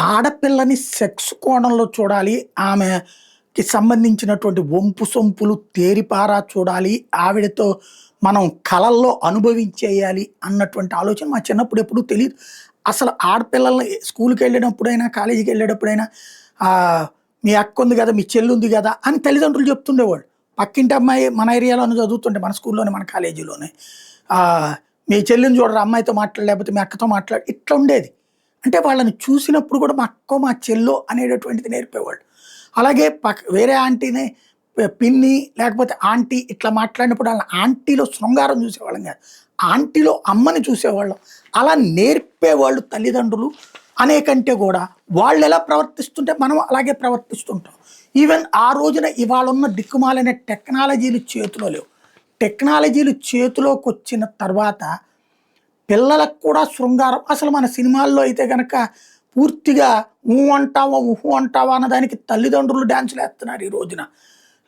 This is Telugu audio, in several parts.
ఆడపిల్లని సెక్స్ కోణంలో చూడాలి. ఆమెకి సంబంధించినటువంటి వంపు సొంపులు తేరిపారా చూడాలి. ఆవిడతో మనం కలల్లో అనుభవించేయాలి అన్నటువంటి ఆలోచన మా చిన్నప్పుడు ఎప్పుడూ తెలీదు. అసలు ఆడపిల్లల్ని స్కూలుకెళ్ళినప్పుడైనా, కాలేజీకెళ్ళేటప్పుడైనా మీ అక్క ఉంది గదా! మీ చెల్లుంది గదా! అని తల్లిదండ్రులు చెప్తుండేవాళ్ళు. పక్కింటి అమ్మాయి మన ఏరియాలోనే చదువుతుంటే, మన స్కూల్లోనే, మన కాలేజీలోనే. మీ చెల్లిని చూడరా, అమ్మాయితో మాట్లాడు, లేకపోతే మీ అక్కతో మాట్లాడు, ఇట్లా ఉండేది. అంటే వాళ్ళని చూసినప్పుడు కూడా మా అక్కో, మా చెల్లో అనేటటువంటిది నేర్పేవాళ్ళు. అలాగే వేరే ఆంటీని పిన్ని లేకపోతే ఆంటీ ఇట్లా మాట్లాడినప్పుడు వాళ్ళ ఆంటీలో శృంగారం చూసేవాళ్ళం కాదు. ఆంటీలో అమ్మని చూసేవాళ్ళం. అలా నేర్పేవాళ్ళు తల్లిదండ్రులు అనేకంటే కూడా వాళ్ళు ఎలా ప్రవర్తిస్తుంటే మనం అలాగే ప్రవర్తిస్తుంటాం. ఈవెన్ ఆ రోజున ఇవాళ ఉన్న దిక్కుమాలనే టెక్నాలజీలు చేతిలో లేవు. టెక్నాలజీలు చేతిలోకి వచ్చిన తర్వాత పిల్లలకు కూడా శృంగారం అసలు మన సినిమాల్లో అయితే కనుక పూర్తిగా ఊహు అంటావా అన్నదానికి తల్లిదండ్రులు డ్యాన్సులు వేస్తున్నారు ఈ రోజున.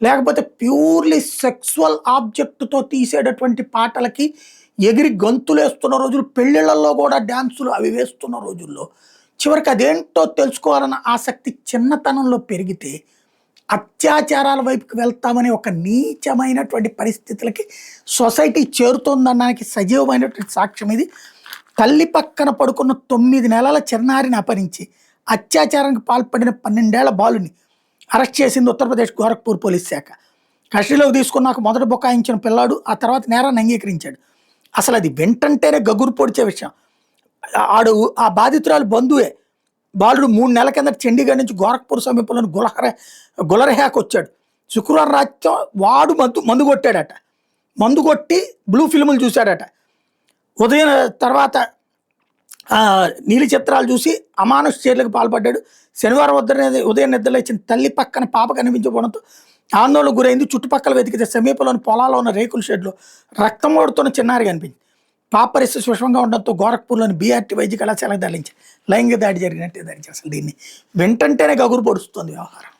లేకపోతే ప్యూర్లీ సెక్సువల్ ఆబ్జెక్ట్తో తీసేటటువంటి పాటలకి ఎగిరి గంతులు వేస్తున్న రోజులు, పెళ్ళిళ్ళల్లో కూడా డ్యాన్సులు అవి వేస్తున్న రోజుల్లో చివరికి అదేంటో తెలుసుకోవాలన్న ఆసక్తి చిన్నతనంలో పెరిగితే అత్యాచారాల వైపుకి వెళ్తామనే ఒక నీచమైనటువంటి పరిస్థితులకి సొసైటీ చేరుతోందనడానికి సజీవమైనటువంటి సాక్ష్యం ఇది. తల్లి పక్కన పడుకున్న 9 నెలల చిన్నారిని అపహరించి అత్యాచారానికి పాల్పడిన 12 ఏళ్ల బాలుని అరెస్ట్ చేసింది ఉత్తరప్రదేశ్ గోరఖ్పూర్ పోలీస్ శాఖ. కస్టడీలోకి తీసుకున్నాక మొదట బుకాయించిన పిల్లాడు ఆ తర్వాత నేరాన్ని అంగీకరించాడు. అసలు అది వెంటంటేనే గగురు పొడిచే విషయం. ఆ బాధితురాలు బంధువే. బాలుడు 3 నెలల కిందట చండీగఢ్ నుంచి గోరఖ్పూర్ సమీపంలోని గులర్హాకు వచ్చాడు. శుక్రవారం రాత్రి వాడు మందు కొట్టాడట. మందు కొట్టి బ్లూ ఫిల్ములు చూశాడట. ఉదయం తర్వాత నీలి చిత్రాలు చూసి అమానుష చర్యలకు పాల్పడ్డాడు. శనివారం ఉదయం నిద్రలేచిన తల్లి పక్కన పాప కనిపించకపోవడంతో ఆందోళనకు గురైంది. చుట్టుపక్కల వెతికితే సమీపంలోని పొలాల్లో ఉన్న రేకుల షెడ్లో రక్తం ఓడుతున్న చిన్నారి కనిపించింది. పాప పరిస్థితి సుష్మంగా ఉండడంతో గోరఖ్పూర్లోని బీఆర్టీ వైద్య కళాశాలకు తరలించి లైంగిక దాడి జరిగినట్టే దాడి. అసలు దీన్ని వెంటంటేనే గగురు పొడుస్తుంది వ్యవహారం.